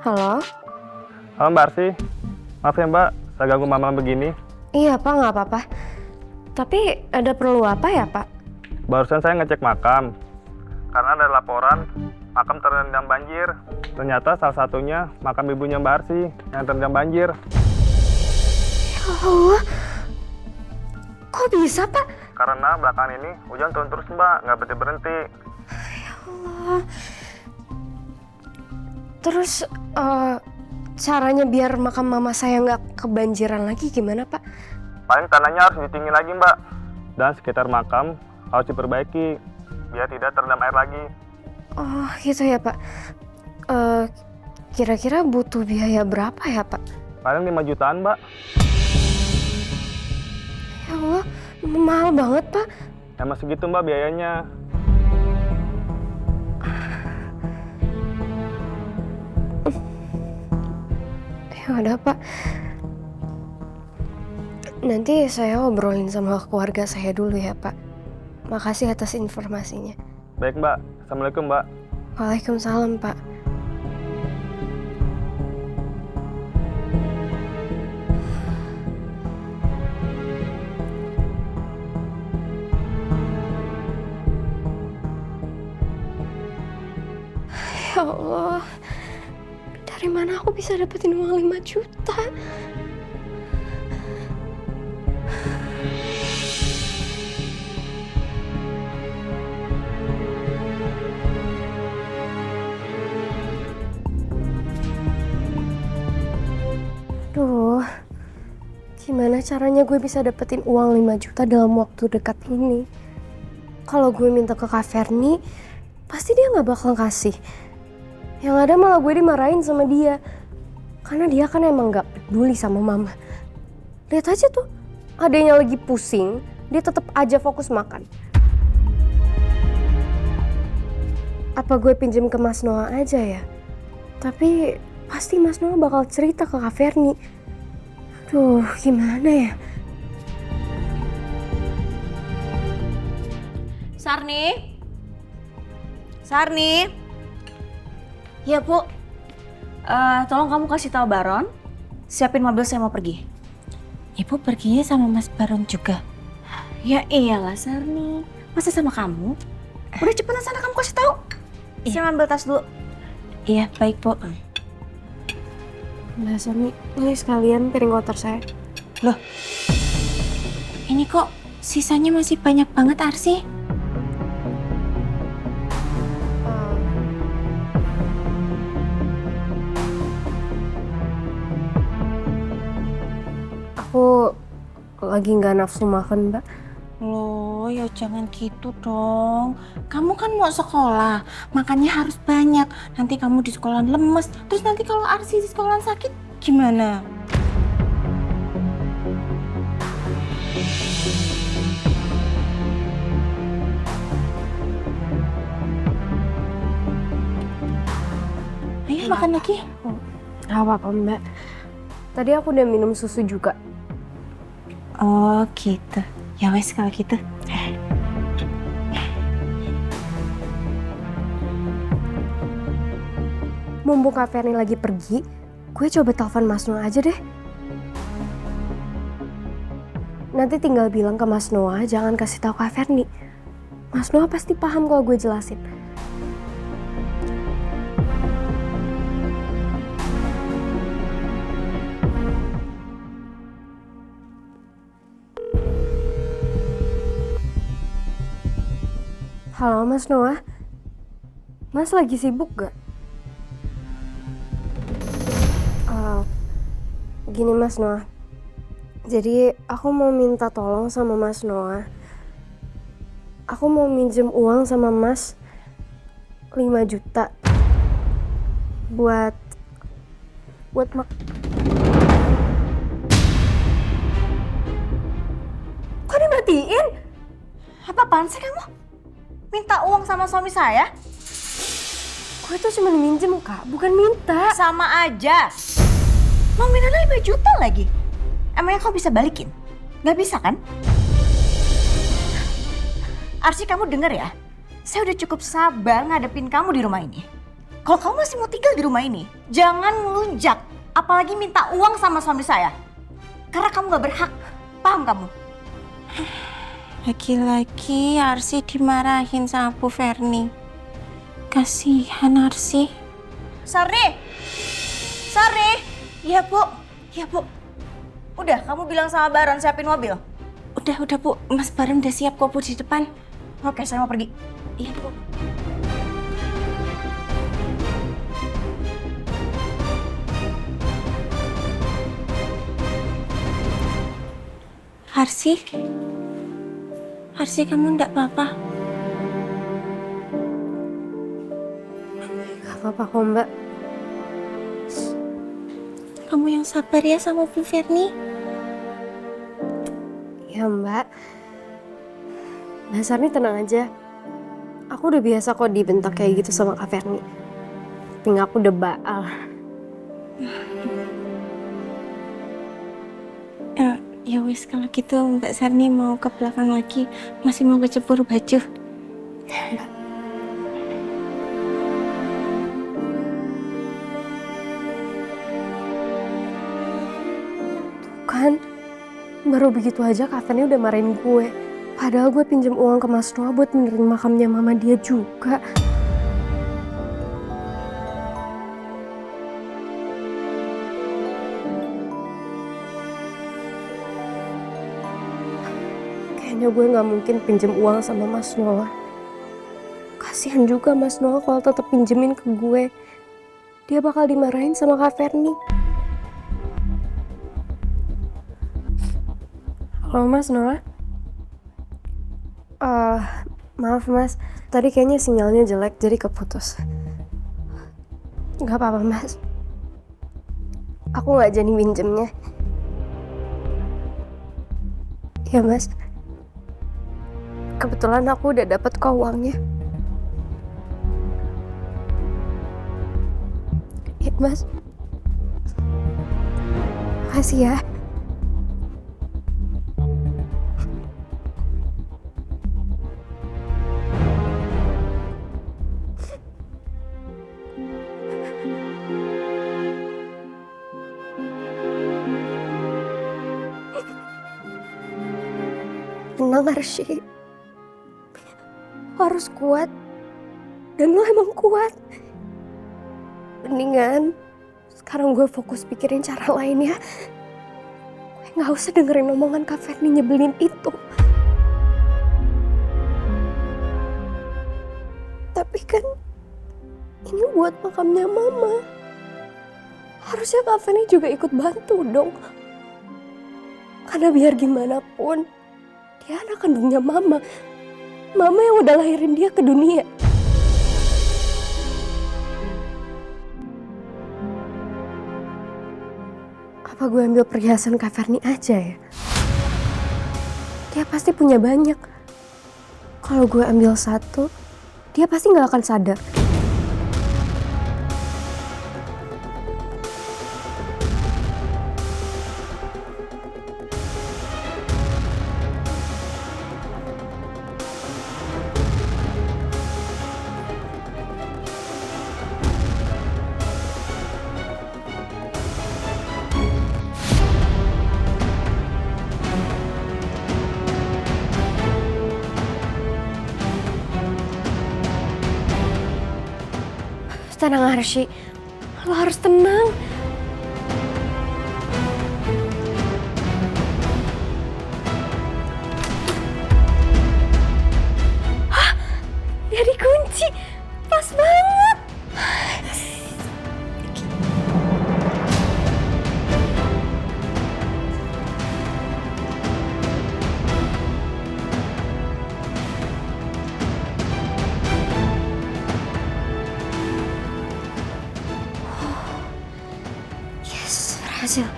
Halo? Halo Mbak Arsy, maaf ya Mbak, saya ganggu malam begini. Iya Pak, nggak apa-apa. Tapi ada perlu apa ya Pak? Barusan saya ngecek makam, karena ada laporan makam terendam banjir. Ternyata salah satunya makam ibunya Mbak Arsy yang terendam banjir. Ya Allah, kok bisa Pak? Karena belakangan ini hujan turun terus Mbak, nggak berhenti-berhenti. Ya Allah. Terus caranya biar makam mama saya nggak kebanjiran lagi gimana Pak? Paling tanahnya harus ditinggi lagi Mbak, dan sekitar makam harus diperbaiki biar tidak terendam air lagi. Oh gitu ya Pak. Kira-kira butuh biaya berapa ya Pak? Paling 5 jutaan Mbak. Ya Allah, mahal banget Pak. Emang segitu Mbak biayanya. Ya udah Pak. Nanti saya obrolin sama keluarga saya dulu ya Pak. Makasih atas informasinya. Baik Mbak, Assalamualaikum Mbak. Waalaikumsalam Pak. Ya Allah, dari mana aku bisa dapetin uang 5 juta? Duh, gimana caranya gue bisa dapetin uang 5 juta dalam waktu dekat ini? Kalau gue minta ke Kak Ferni, pasti dia nggak bakal kasih. Yang ada malah gue dimarahin sama dia. Karena dia kan emang gak peduli sama mama. Lihat aja tuh, adanya lagi pusing, dia tetap aja fokus makan. Apa gue pinjem ke Mas Noah aja ya? Tapi pasti Mas Noah bakal cerita ke Kak Ferni. Aduh, gimana ya? Sarni? Sarni? Ya, Bu. Tolong kamu kasih tahu Baron, siapin mobil saya mau pergi. Ibu perginya sama Mas Baron juga? Ya iyalah, Sarni. Masa sama kamu? Udah cepetan sana kamu kasih tahu. Iya. Saya ambil tas dulu. Iya, baik Bu. Mbak Sami, ini sekalian piring kotor saya. Loh, ini kok sisanya masih banyak banget Arsy? Aku lagi nggak nafsu makan, Mbak. Loh, ya jangan gitu dong. Kamu kan mau sekolah, makannya harus banyak. Nanti kamu di sekolah lemes, terus nanti kalau Arsy di sekolah sakit, gimana? Ayo makan lagi. Gak apa-apa, Mbak. Tadi aku udah minum susu juga. Oh gitu. Ya wes kalau gitu. Mumpung Kak Ferni lagi pergi, gue coba telepon Mas Noah aja deh. Nanti tinggal bilang ke Mas Noah, jangan kasih tahu Kak Ferni. Mas Noah pasti paham kalau gue jelasin. Halo Mas Noah, Mas lagi sibuk gak? Gini Mas Noah, jadi aku mau minta tolong sama Mas Noah. Aku mau minjem uang sama Mas 5 juta buat Kok dimatiin? Apa-apaan sih kamu? Minta uang sama suami saya? Gue tuh cuma minjem Kak, bukan minta. Sama aja. Nominalnya 5 juta lagi. Emangnya kau bisa balikin? Gak bisa kan? Arsy, kamu denger ya? Saya udah cukup sabar ngadepin kamu di rumah ini. Kalau kamu masih mau tinggal di rumah ini, jangan ngelunjak. Apalagi minta uang sama suami saya. Karena kamu gak berhak. Paham kamu? Lagi-lagi Arsi dimarahin sama Bu Verni. Kasihan Arsi. Sarni! Sarni! Iya, Bu. Iya, Bu. Udah, kamu bilang sama Baron siapin mobil. Udah Bu, Mas Baron udah siap kok Bu di depan. Oke, saya mau pergi. Iya Bu. Arsi? Arsi kamu enggak apa-apa? Gak apa-apa kok Mbak. Kamu yang sabar ya sama Bu Verni. Ya Mbak. Mbak Sarni tenang aja. Aku udah biasa kok dibentak kayak gitu sama Kak Verni. Tapi aku udah baal. Ya wis kalau gitu Mbak Sarni mau ke belakang lagi. Masih mau kecebur baju. Kan baru begitu aja Kak Verni udah marahin gue. Padahal gue pinjam uang ke Mas Noah buat benerin makamnya mama dia juga. Kayaknya gue gak mungkin pinjem uang sama Mas Noah. Kasihan juga Mas Noah kalau tetap pinjemin ke gue. Dia bakal dimarahin sama Kak Verni. Halo Mas Noah. Maaf Mas, tadi kayaknya sinyalnya jelek jadi keputus. Gak apa-apa Mas. Aku gak jadi minjemnya. Ya Mas. Kebetulan aku udah dapat kok uangnya. Ya Mas. Makasih ya. Tenang Arsy. Lo harus kuat. Dan lo emang kuat. Mendingan sekarang gue fokus pikirin cara lain ya. Gue gak usah dengerin omongan Kak Verni nyebelin itu. Tapi kan ini buat makamnya mama. Harusnya Kak Verni juga ikut bantu dong. Karena biar gimana pun dia anak kandungnya mama. Mama yang udah lahirin dia ke dunia. Apa gue ambil perhiasan Kak Verni aja ya? Dia pasti punya banyak. Kalau gue ambil satu, dia pasti gak akan sadar. Tenang Arsy, lo harus tenang. Hah? Dia dikunci, pas banget. Berhasil.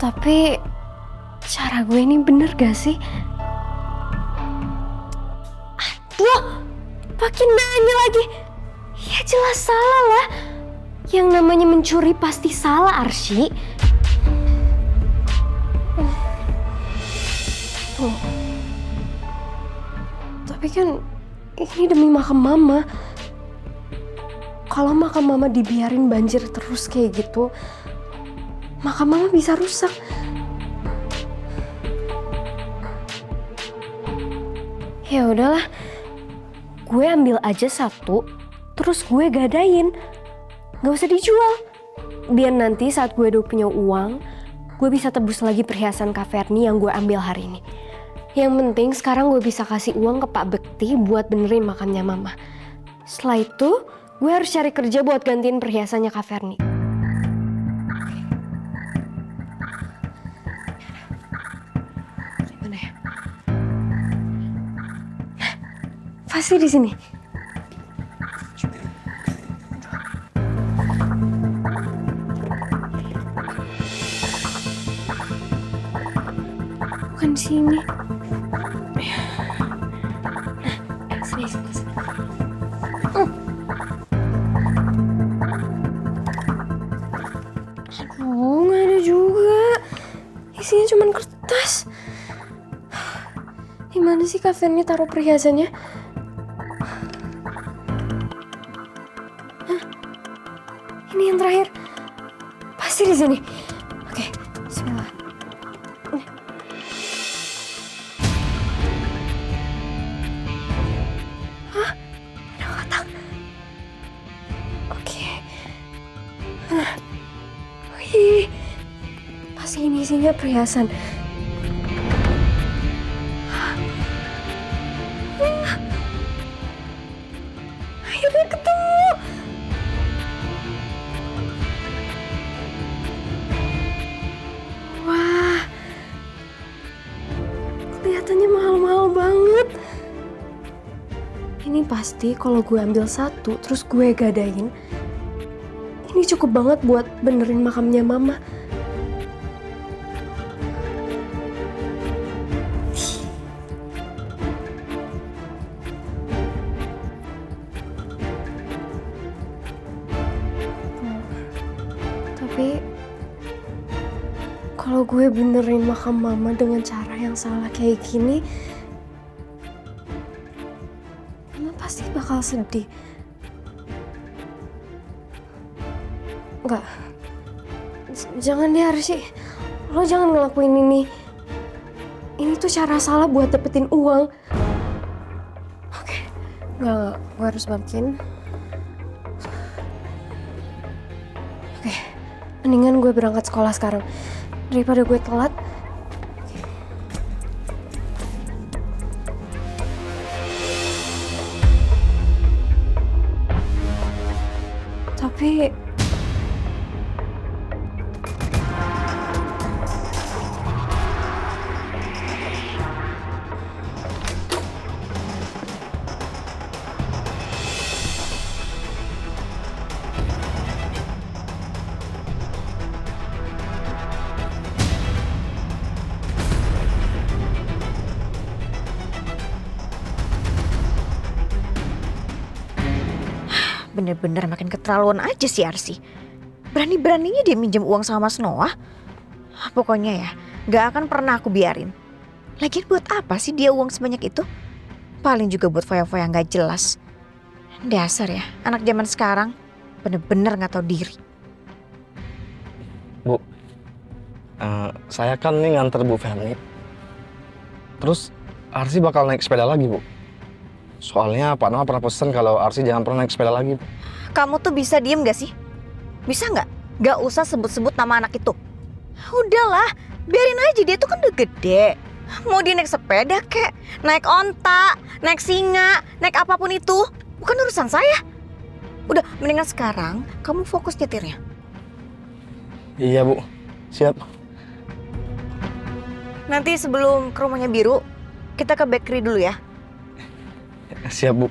Tapi cara gue ini bener gak sih? Aduh, makin nanya lagi. Ya jelas salah lah. Yang namanya mencuri pasti salah Arsy. Tuh. Tapi kan ini demi makam mama. Kalau makam mama dibiarin banjir terus kayak gitu, makam mama bisa rusak. Ya udahlah, gue ambil aja satu, terus gue gadain. Gak usah dijual. Biar nanti saat gue udah punya uang, gue bisa tebus lagi perhiasan Kak Ferni yang gue ambil hari ini. Yang penting sekarang gue bisa kasih uang ke Pak Bekti buat benerin makamnya mama. Setelah itu, gue harus cari kerja buat gantiin perhiasannya Kak Ferni. Gimana ya? Pasti di sini. Bukan di sini. Nah, sini. Aduh, nggak ada juga. Isinya cuma kertas. Gimana sih Kak Ferni taruh perhiasannya? Hah? Ini yang terakhir. Pasti di sini. Oke, bismillah. Hah? Ada kotak. Oke. Wih, pasti ini isinya perhiasan. Akhirnya ketemu. Wah, kelihatannya mahal-mahal banget. Ini pasti kalau gue ambil satu, terus gue gadain, ini cukup banget buat benerin makamnya mama. Tapi kalau gue benerin makam mama dengan cara yang salah kayak gini, mama pasti bakal sedih. Enggak. Jangan deh Arsy. Lo jangan ngelakuin ini. Ini tuh cara salah buat dapetin uang. Oke. Enggak. Gue harus balikin. Oke. Mendingan gue berangkat sekolah sekarang. Daripada gue telat. Tapi bener-bener makin keterlaluan aja si Arsy. Berani-beraninya dia minjem uang sama Mas Noah. Pokoknya ya, gak akan pernah aku biarin. Lagian buat apa sih dia uang sebanyak itu? Paling juga buat foya-foya gak jelas. Dasar ya, anak zaman sekarang bener-bener gak tahu diri. Bu, saya kan nih nganter Bu Ferni. Terus Arsy bakal naik sepeda lagi, Bu. Soalnya Pak Noah pernah pesen kalau Arsy jangan pernah naik sepeda lagi. Kamu tuh bisa diem gak sih? Bisa gak? Gak usah sebut-sebut nama anak itu. Udahlah, biarin aja, dia tuh kan udah gede. Mau dia naik sepeda kek, naik onta, naik singa, naik apapun itu, bukan urusan saya. Udah, mendingan sekarang kamu fokus nyetirnya. Iya, Bu. Siap. Nanti sebelum ke rumahnya Biru, kita ke bakery dulu ya. Siap, Bu.